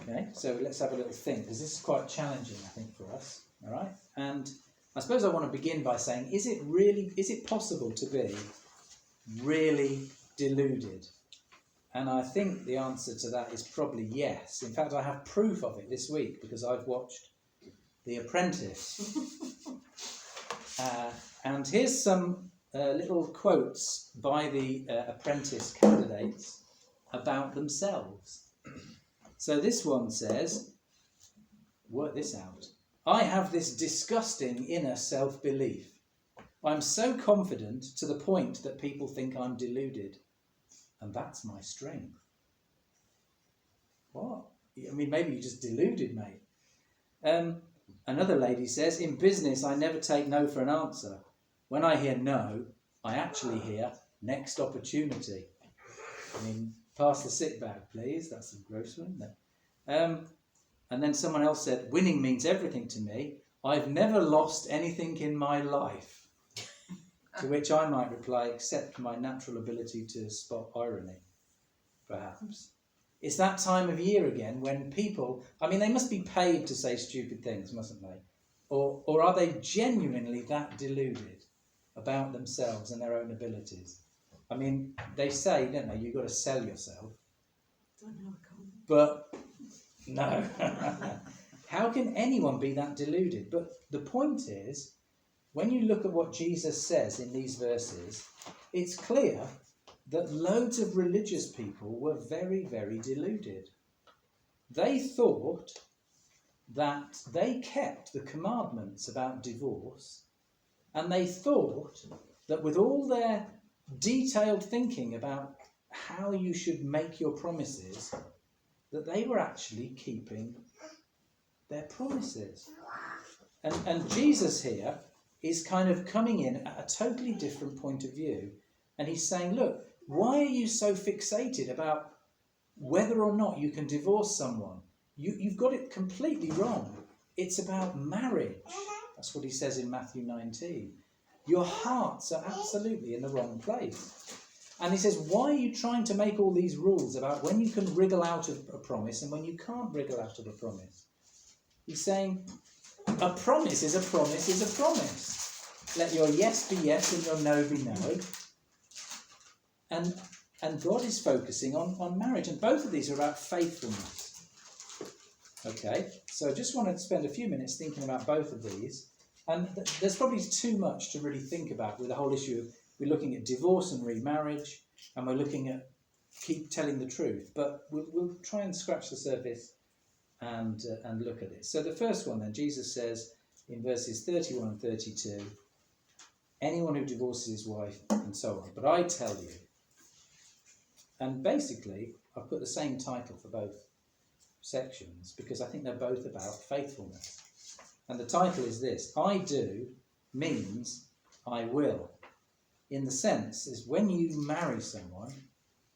Okay, so let's have a little think, because this is quite challenging, I think, for us. All right, and I suppose I want to begin by saying, is it possible to be really deluded? And I think the answer to that is probably yes. In fact, I have proof of it this week because I've watched The Apprentice. And here's some little quotes by the apprentice candidates about themselves. So this one says, work this out. I have this disgusting inner self-belief. I'm so confident to the point that people think I'm deluded. And that's my strength. What? I mean, maybe you're just deluded, mate. Another lady says, in business, I never take no for an answer. When I hear no, I actually hear next opportunity. I mean, pass the sick bag, please. That's a gross one, isn't it? And then someone else said, winning means everything to me. I've never lost anything in my life. To which I might reply, except my natural ability to spot irony, perhaps. It's that time of year again when people, I mean, they must be paid to say stupid things, mustn't they? Or are they genuinely that deluded about themselves and their own abilities? I mean, they say, don't they, you've got to sell yourself. Don't know, I can't. But, no. How can anyone be that deluded? But the point is, when you look at what Jesus says in these verses, it's clear that loads of religious people were very, very deluded. They thought that they kept the commandments about divorce, and they thought that with all their detailed thinking about how you should make your promises, that they were actually keeping their promises. And Jesus here is kind of coming in at a totally different point of view. And he's saying, look, why are you so fixated about whether or not you can divorce someone? You've got it completely wrong. It's about marriage. That's what he says in Matthew 19. Your hearts are absolutely in the wrong place. And he says, why are you trying to make all these rules about when you can wriggle out of a promise and when you can't wriggle out of a promise? He's saying, a promise is a promise is a promise. Let your yes be yes and your no be no. And God is focusing on marriage. And both of these are about faithfulness. Okay, so I just want to spend a few minutes thinking about both of these. And there's probably too much to really think about with the whole issue of, we're looking at divorce and remarriage, and we're looking at keep telling the truth. But we'll try and scratch the surface and look at it. So the first one then, Jesus says in verses 31 and 32, anyone who divorces his wife and so on. But I tell you, and basically I've put the same title for both sections because I think they're both about faithfulness. And the title is this: I do means I will. In the sense is when you marry someone,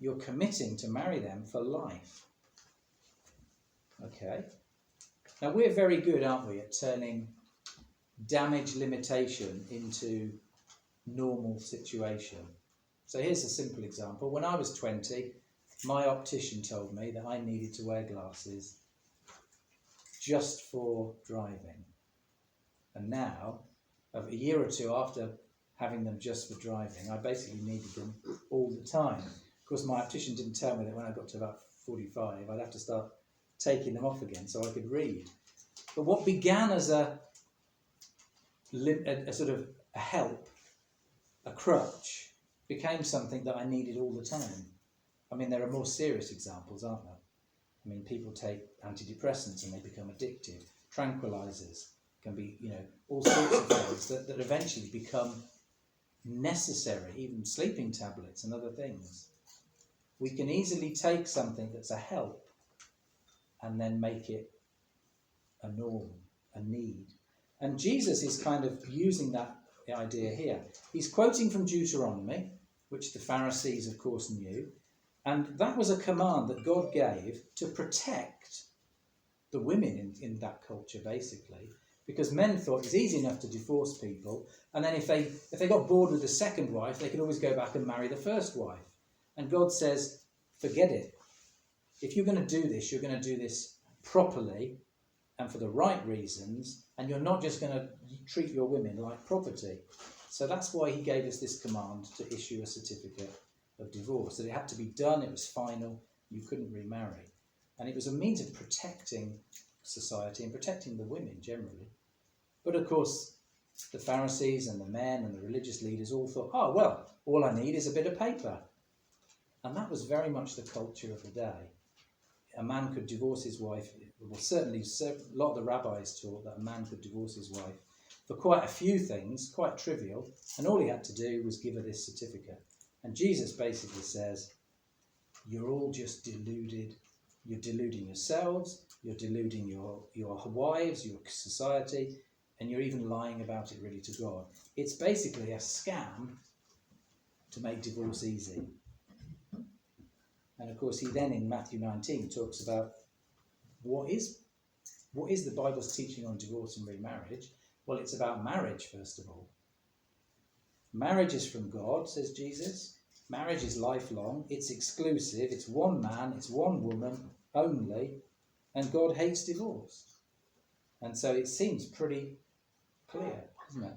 you're committing to marry them for life. Okay. Now we're very good, aren't we, at turning damage limitation into normal situation. So here's a simple example. When I was 20, my optician told me that I needed to wear glasses just for driving. And now, a year or two after having them just for driving, I basically needed them all the time. Of course, my optician didn't tell me that when I got to about 45, I'd have to start taking them off again so I could read. But what began as a sort of a help, a crutch, became something that I needed all the time. I mean, there are more serious examples, aren't there? I mean, people take antidepressants and they become addicted. Tranquilizers can be, all sorts of things that eventually become necessary, even sleeping tablets and other things. We can easily take something that's a help and then make it a norm, a need. And Jesus is kind of using that idea here. He's quoting from Deuteronomy, which the Pharisees, of course, knew. And that was a command that God gave to protect the women in that culture, basically. Because men thought it was easy enough to divorce people. And then if they got bored with the second wife, they could always go back and marry the first wife. And God says, forget it. If you're going to do this, you're going to do this properly and for the right reasons, and you're not just going to treat your women like property. So that's why he gave us this command to issue a certificate of divorce, that it had to be done, it was final, you couldn't remarry. And it was a means of protecting society and protecting the women generally. But of course, the Pharisees and the men and the religious leaders all thought, oh, well, all I need is a bit of paper. And that was very much the culture of the day. A man could divorce his wife. Well, certainly a lot of the rabbis taught that a man could divorce his wife for quite a few things, quite trivial, and all he had to do was give her this certificate. And Jesus basically says, you're all just deluded. You're deluding yourselves, you're deluding your wives, your society, and you're even lying about it really to God. It's basically a scam to make divorce easy. And of course, he then in Matthew 19 talks about what is the Bible's teaching on divorce and remarriage? Well, it's about marriage, first of all. Marriage is from God, says Jesus. Marriage is lifelong. It's exclusive. It's one man. It's one woman only. And God hates divorce. And so it seems pretty clear, doesn't it?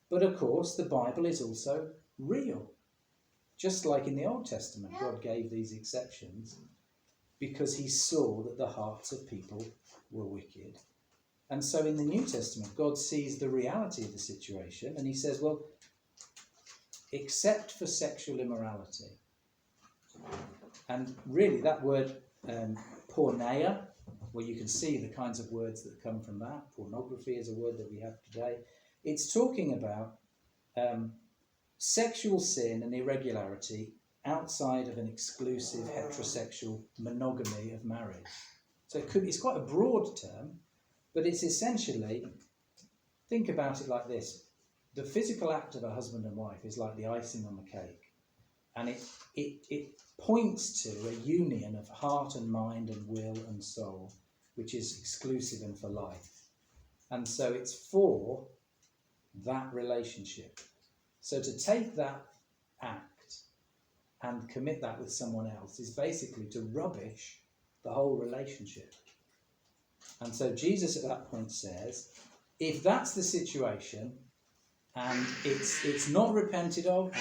But of course, the Bible is also real. Just like in the Old Testament, God gave these exceptions because he saw that the hearts of people were wicked. And so in the New Testament, God sees the reality of the situation and he says, well, except for sexual immorality. And really that word porneia, where you can see the kinds of words that come from that, pornography is a word that we have today, it's talking about sexual sin and irregularity outside of an exclusive heterosexual monogamy of marriage. So it's quite a broad term, but it's essentially, think about it like this. The physical act of a husband and wife is like the icing on the cake. And it points to a union of heart and mind and will and soul, which is exclusive and for life. And so it's for that relationship. So to take that act and commit that with someone else is basically to rubbish the whole relationship. And so Jesus at that point says, if that's the situation, and it's not repented of,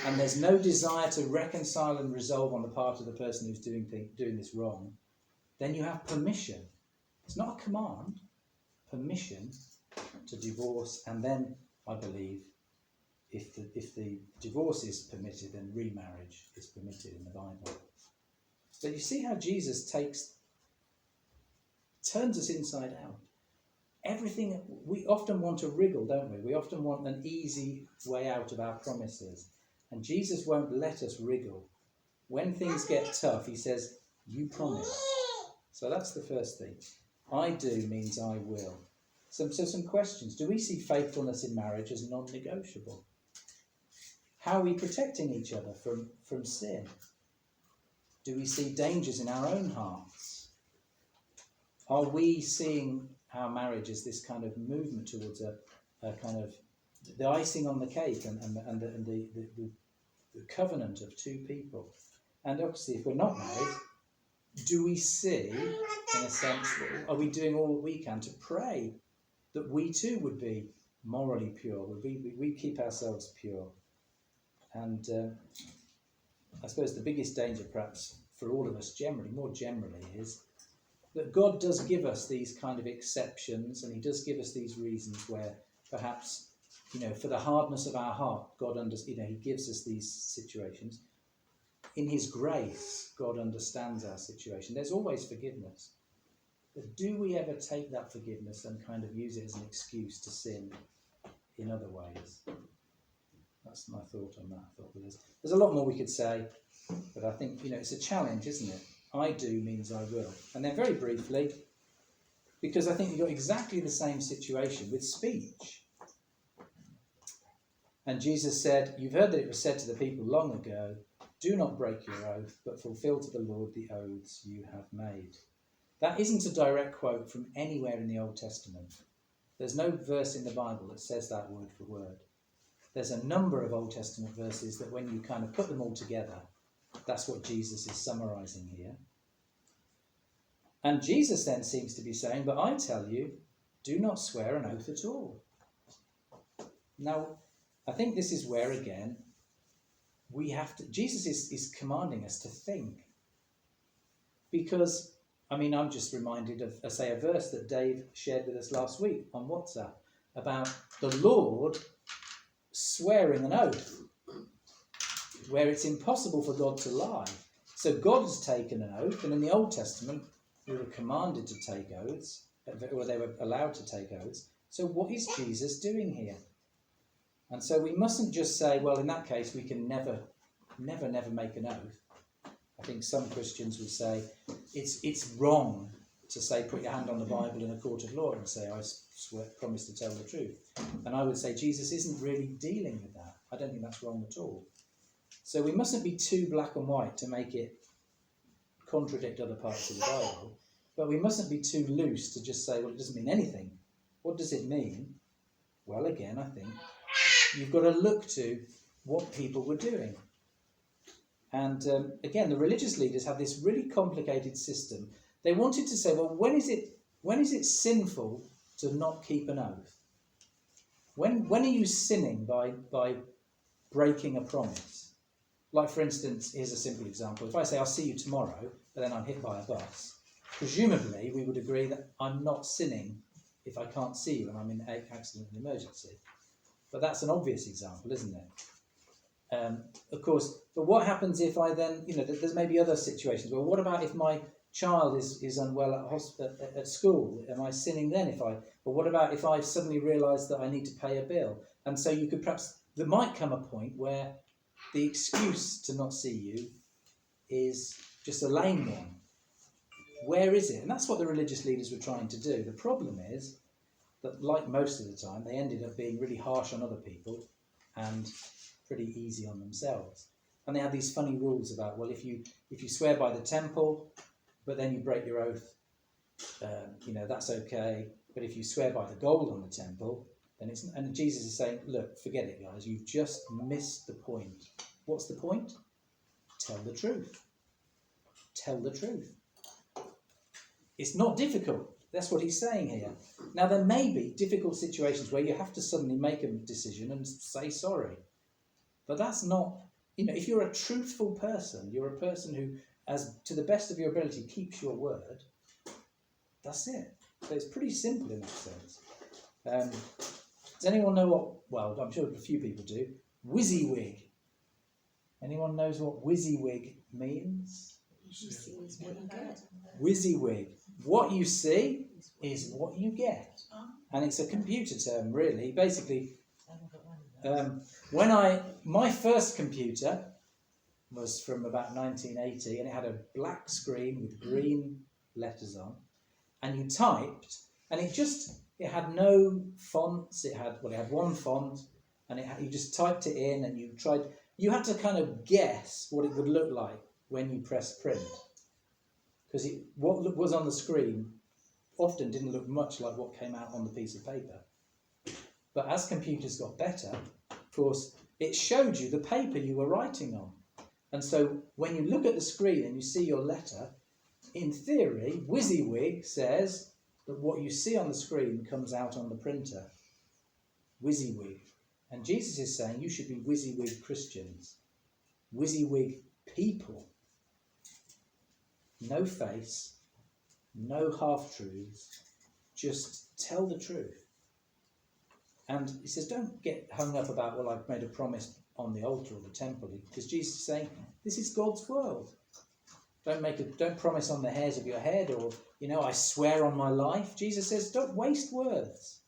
and there's no desire to reconcile and resolve on the part of the person who's doing this wrong, then you have permission. It's not a command, permission to divorce, and then I believe if the divorce is permitted, then remarriage is permitted in the Bible. So you see how Jesus turns us inside out. Everything, we often want a wriggle, don't we? We often want an easy way out of our promises. And Jesus won't let us wriggle. When things get tough, he says, you promise. So that's the first thing. I do means I will. So some questions. Do we see faithfulness in marriage as non-negotiable? How are we protecting each other from sin? Do we see dangers in our own hearts? Are we seeing our marriage as this kind of movement towards a kind of the icing on the cake and the covenant of two people? And obviously, if we're not married, do we see, in a sense, are we doing all that we can to pray that we too would be morally pure, we keep ourselves pure? And I suppose the biggest danger, perhaps, for all of us more generally, is that God does give us these kind of exceptions, and he does give us these reasons where perhaps, for the hardness of our heart, God he gives us these situations. In his grace, God understands our situation. There's always forgiveness. But do we ever take that forgiveness and kind of use it as an excuse to sin in other ways? That's my thought on that. I thought there's a lot more we could say, but I think, it's a challenge, isn't it? I do means I will. And then very briefly, because I think you've got exactly the same situation with speech. And Jesus said, you've heard that it was said to the people long ago, do not break your oath, but fulfill to the Lord the oaths you have made. That isn't a direct quote from anywhere in the Old Testament. There's no verse in the Bible that says that word for word. There's a number of Old Testament verses that when you kind of put them all together, that's what Jesus is summarising here. And Jesus then seems to be saying, but I tell you, do not swear an oath at all. Now, I think this is where, again, Jesus is commanding us to think. Because, I'm just reminded of, a verse that Dave shared with us last week on WhatsApp about the Lord swearing an oath, where it's impossible for God to lie. So God has taken an oath, and in the Old Testament, we were commanded to take oaths, or they were allowed to take oaths. So what is Jesus doing here? And so we mustn't just say, well, in that case, we can never make an oath. I think some Christians would say it's wrong to say put your hand on the Bible in a court of law and say I promise to tell the truth. And I would say Jesus isn't really dealing with that. I don't think that's wrong at all. So we mustn't be too black and white to make it contradict other parts of the Bible, but we mustn't be too loose to just say, well, it doesn't mean anything. What does it mean? Well, again, I think you've got to look to what people were doing. And again, the religious leaders had this really complicated system. They wanted to say, well, when is it sinful to not keep an oath? When are you sinning by breaking a promise? Like, for instance, here's a simple example. If I say, I'll see you tomorrow, but then I'm hit by a bus, presumably we would agree that I'm not sinning if I can't see you and I'm in an accident and emergency. But that's an obvious example, isn't it? Of course, but what happens if I then, there's maybe other situations. Well, what about if my child is unwell at school? Am I sinning then or what about if I suddenly realise that I need to pay a bill? And so there might come a point where the excuse to not see you is just a lame one. Where is it? And that's what the religious leaders were trying to do. The problem is that, like most of the time, they ended up being really harsh on other people and pretty easy on themselves. And they had these funny rules about, well, if you swear by the temple, but then you break your oath, that's okay. But if you swear by the gold on the temple, then it's... And Jesus is saying, look, forget it, guys. You've just missed the point. What's the point? Tell the truth. Tell the truth. It's not difficult. That's what he's saying here. Now, there may be difficult situations where you have to suddenly make a decision and say sorry. But that's not, if you're a truthful person, you're a person who, as to the best of your ability, keeps your word. That's it. So it's pretty simple in that sense. Does anyone know well, I'm sure a few people do, WYSIWYG? Anyone knows what WYSIWYG means? WYSIWYG. What you see is what you get. And it's a computer term, really. Basically, my first computer was from about 1980, and it had a black screen with green letters on, and you typed, and it had no fonts. It had one font, and you just typed it in, and you had to kind of guess what it would look like when you press print, because what was on the screen often didn't look much like what came out on the piece of paper. But as computers got better, of course, it showed you the paper you were writing on. And so when you look at the screen and you see your letter, in theory, WYSIWYG says that what you see on the screen comes out on the printer. WYSIWYG. And Jesus is saying you should be WYSIWYG Christians. WYSIWYG people. No face, no half-truths, just tell the truth. And he says, don't get hung up about, well, I've made a promise on the altar or the temple, because Jesus is saying, this is God's world. Don't promise on the hairs of your head, or, I swear on my life. Jesus says, don't waste words.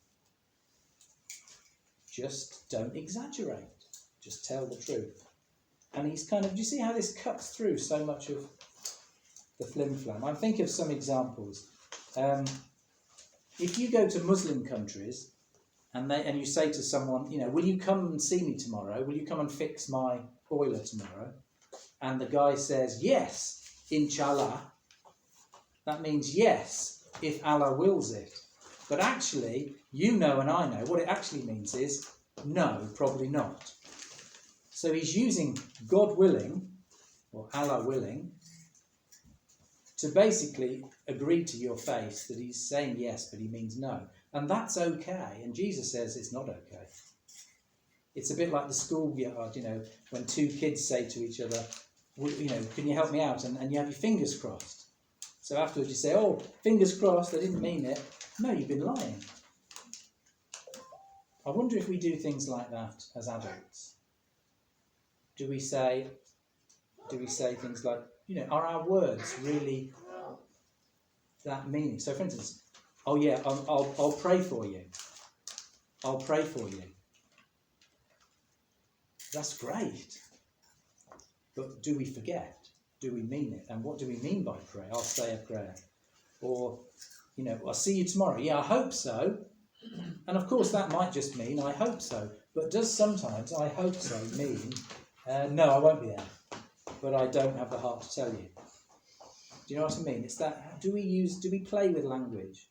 Just don't exaggerate. Just tell the truth. And he's do you see how this cuts through so much of the flim-flam? I'm thinking of some examples. If you go to Muslim countries and you say to someone, will you come and see me tomorrow? Will you come and fix my boiler tomorrow? And the guy says, yes, inshallah. That means yes, if Allah wills it. But actually, and I know, what it actually means is no, probably not. So he's using God willing, or Allah willing, to basically agree to your face that he's saying yes, but he means no. And that's okay. And Jesus says it's not okay. It's a bit like the schoolyard, when two kids say to each other, can you help me out? And you have your fingers crossed. So afterwards you say, oh, fingers crossed, I didn't mean it. No, you've been lying. I wonder if we do things like that as adults. Do we say things like, are our words really that meaning? So for instance, oh yeah, I'll pray for you. I'll pray for you. That's great. But do we forget? Do we mean it? And what do we mean by pray? I'll say a prayer. Or, I'll see you tomorrow. Yeah, I hope so. And of course that might just mean I hope so. But does sometimes I hope so mean, no, I won't be there. But I don't have the heart to tell you. Do you know what I mean? It's that, do we play with language?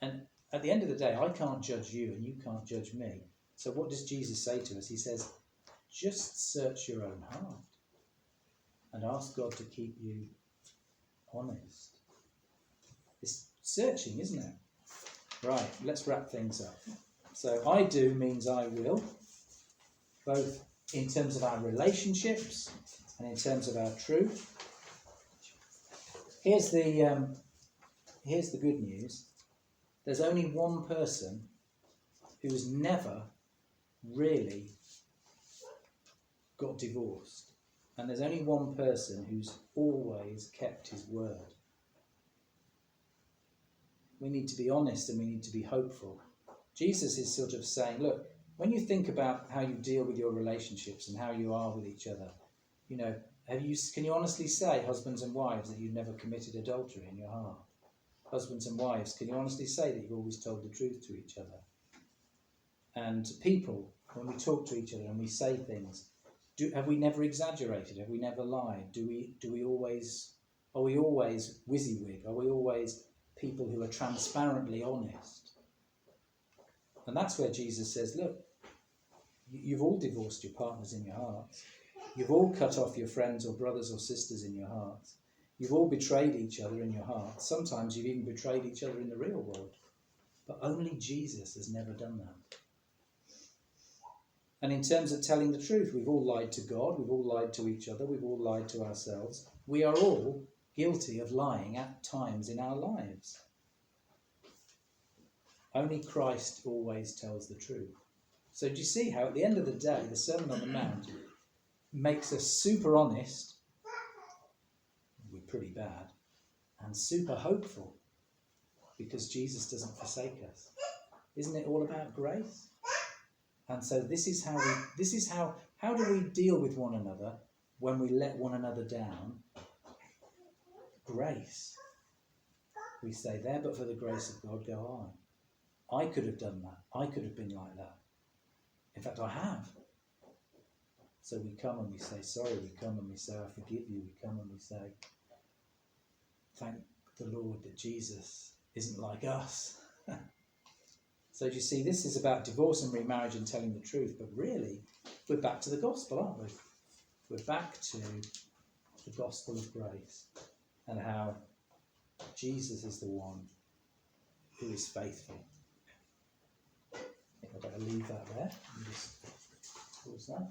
And at the end of the day, I can't judge you and you can't judge me. So what does Jesus say to us? He says, just search your own heart and ask God to keep you honest. It's searching, isn't it? Right, let's wrap things up. So I do means I will, both in terms of our relationships and in terms of our truth. Here's the good news. There's only one person who's never really got divorced. And there's only one person who's always kept his word. We need to be honest and we need to be hopeful. Jesus is sort of saying, look, when you think about how you deal with your relationships and how you are with each other, can you honestly say, husbands and wives, that you've never committed adultery in your heart? Husbands and wives, can you honestly say that you've always told the truth to each other? And people, when we talk to each other and we say things, have we never exaggerated? Have we never lied? Are we always WYSIWYG? Are we always people who are transparently honest? And that's where Jesus says, look, you've all divorced your partners in your hearts. You've all cut off your friends or brothers or sisters in your hearts. You've all betrayed each other in your hearts. Sometimes you've even betrayed each other in the real world. But only Jesus has never done that. And in terms of telling the truth, we've all lied to God, we've all lied to each other, we've all lied to ourselves. We are all guilty of lying at times in our lives. Only Christ always tells the truth. So do you see how at the end of the day, the Sermon on the Mount makes us super honest, we're pretty bad, and super hopeful, because Jesus doesn't forsake us. Isn't it all about grace? And so this is how do we deal with one another when we let one another down? Grace. We say, there but for the grace of God go I. I could have done that. I could have been like that. In fact, I have. So we come and we say sorry. We come and we say, I forgive you. We come and we say, thank the Lord that Jesus isn't like us. So do you see, this is about divorce and remarriage and telling the truth. But really, we're back to the gospel, aren't we? We're back to the gospel of grace and how Jesus is the one who is faithful. I think I'd better leave that there and just pause that.